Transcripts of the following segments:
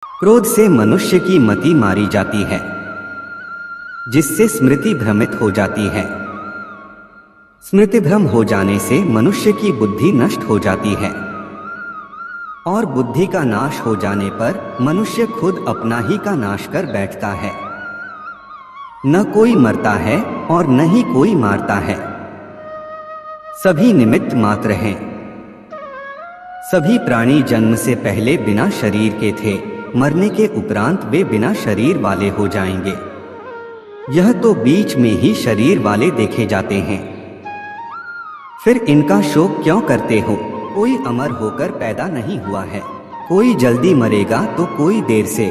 क्रोध से मनुष्य की मति मारी जाती है, जिससे स्मृति भ्रमित हो जाती है। स्मृति भ्रम हो जाने से मनुष्य की बुद्धि नष्ट हो जाती है, और बुद्धि का नाश हो जाने पर मनुष्य खुद अपना ही का नाश कर बैठता है। न कोई मरता है और न ही कोई मारता है, सभी निमित्त मात्र हैं। सभी प्राणी जन्म से पहले बिना शरीर के थे, मरने के उपरांत वे बिना शरीर वाले हो जाएंगे। यह तो बीच में ही शरीर वाले देखे जाते हैं। फिर इनका शोक क्यों करते हो? कोई अमर होकर पैदा नहीं हुआ है, कोई जल्दी मरेगा तो कोई देर से।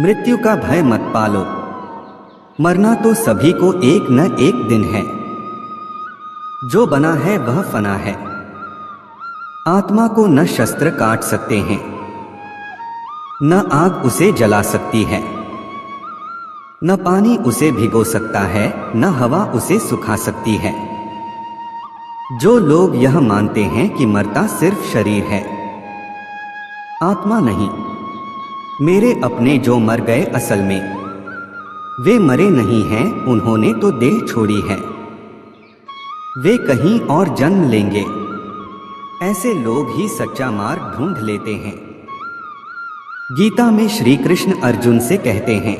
मृत्यु का भय मत पालो, मरना तो सभी को एक न एक दिन है। जो बना है वह फना है, आत्मा को न शस्त्र काट सकते हैं, न आग उसे जला सकती है, न पानी उसे भिगो सकता है, न हवा उसे सुखा सकती है। जो लोग यह मानते हैं कि मरता सिर्फ शरीर है, आत्मा नहीं, मेरे अपने जो मर गए असल में वे मरे नहीं हैं, उन्होंने तो देह छोड़ी है, वे कहीं और जन्म लेंगे। ऐसे लोग ही सच्चा मार्ग ढूंढ लेते हैं। गीता में श्री कृष्ण अर्जुन से कहते हैं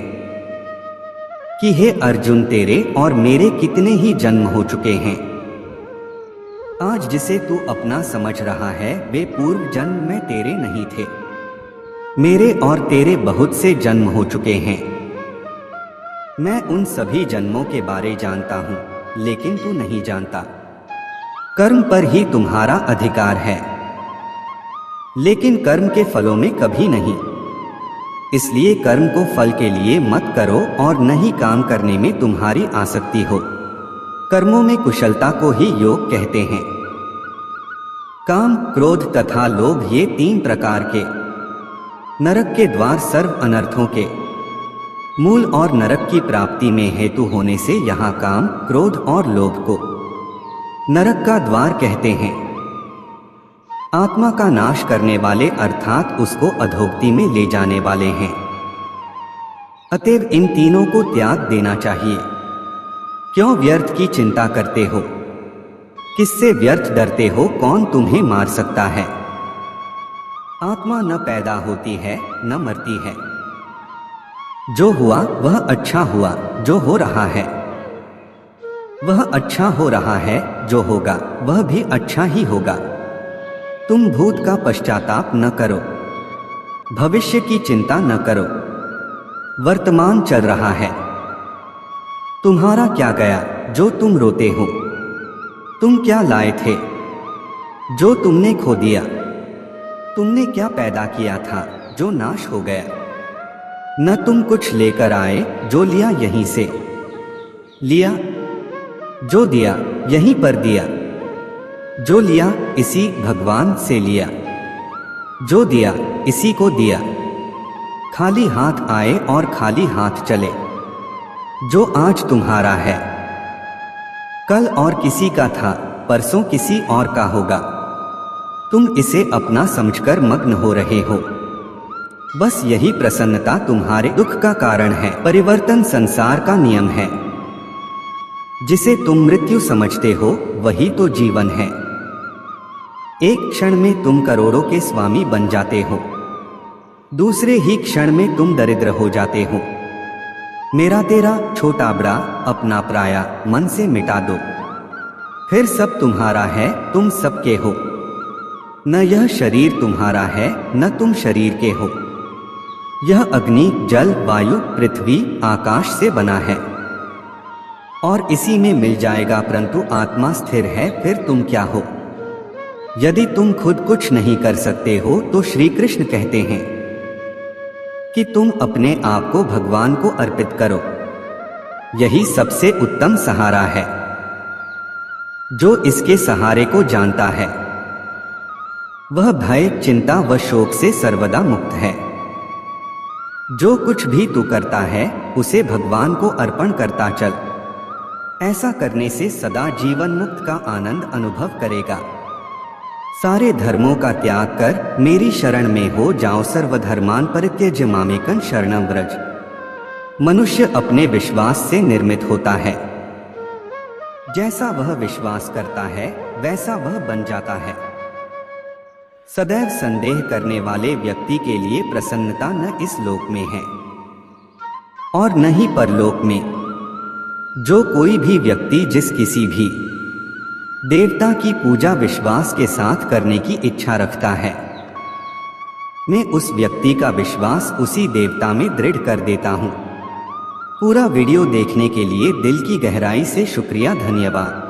कि हे अर्जुन, तेरे और मेरे कितने ही जन्म हो चुके हैं। आज जिसे तू अपना समझ रहा है वे पूर्व जन्म में तेरे नहीं थे। मेरे और तेरे बहुत से जन्म हो चुके हैं। मैं उन सभी जन्मों के बारे जानता हूं, लेकिन तू नहीं जानता। कर्म पर ही तुम्हारा अधिकार है, लेकिन कर्म के फलों में कभी नहीं। इसलिए कर्म को फल के लिए मत करो और न ही काम करने में तुम्हारी आसक्ति हो। कर्मों में कुशलता को ही योग कहते हैं। काम, क्रोध तथा लोभ ये तीन प्रकार के नरक के द्वार सर्व अनर्थों के मूल और नरक की प्राप्ति में हेतु होने से यहाँ काम, क्रोध और लोभ को नरक का द्वार कहते हैं। आत्मा का नाश करने वाले अर्थात उसको अधोगति में ले जाने वाले हैं। अतएव इन तीनों को त्याग देना चाहिए। क्यों व्यर्थ की चिंता करते हो? किससे व्यर्थ डरते हो? कौन तुम्हें मार सकता है? आत्मा न पैदा होती है न मरती है। जो हुआ वह अच्छा हुआ, जो हो रहा है वह अच्छा हो रहा है, जो होगा वह भी अच्छा ही होगा। तुम भूत का पश्चाताप न करो, भविष्य की चिंता न करो। वर्तमान चल रहा है। तुम्हारा क्या गया जो तुम रोते हो? तुम क्या लाए थे जो तुमने खो दिया? तुमने क्या पैदा किया था जो नाश हो गया? न तुम कुछ लेकर आए, जो लिया यहीं से लिया, जो दिया यहीं पर दिया, जो लिया इसी भगवान से लिया, जो दिया इसी को दिया। खाली हाथ आए और खाली हाथ चले। जो आज तुम्हारा है कल और किसी का था, परसों किसी और का होगा। तुम इसे अपना समझकर मग्न हो रहे हो। बस यही प्रसन्नता तुम्हारे दुख का कारण है। परिवर्तन संसार का नियम है। जिसे तुम मृत्यु समझते हो वही तो जीवन है। एक क्षण में तुम करोड़ों के स्वामी बन जाते हो, दूसरे ही क्षण में तुम दरिद्र हो जाते हो। मेरा तेरा, छोटा बड़ा, अपना पराया मन से मिटा दो, फिर सब तुम्हारा है, तुम सबके हो। न यह शरीर तुम्हारा है न तुम शरीर के हो। यह अग्नि, जल, वायु, पृथ्वी, आकाश से बना है और इसी में मिल जाएगा, परंतु आत्मा स्थिर है। फिर तुम क्या हो? यदि तुम खुद कुछ नहीं कर सकते हो तो श्री कृष्ण कहते हैं कि तुम अपने आप को भगवान को अर्पित करो। यही सबसे उत्तम सहारा है। जो इसके सहारे को जानता है वह भय, चिंता व शोक से सर्वदा मुक्त है। जो कुछ भी तू करता है उसे भगवान को अर्पण करता चल। ऐसा करने से सदा जीवन मुक्त का आनंद अनुभव करेगा। सारे धर्मों का त्याग कर मेरी शरण में हो जाओ, सर्वधर्मान परित्यज्य मामेकं शरणं व्रज। मनुष्य अपने विश्वास से निर्मित होता है। जैसा वह विश्वास करता है वैसा वह बन जाता है। सदैव संदेह करने वाले व्यक्ति के लिए प्रसन्नता न इस लोक में है और न ही परलोक में। जो कोई भी व्यक्ति जिस किसी भी देवता की पूजा विश्वास के साथ करने की इच्छा रखता है, मैं उस व्यक्ति का विश्वास उसी देवता में दृढ़ कर देता हूँ। पूरा वीडियो देखने के लिए दिल की गहराई से शुक्रिया, धन्यवाद।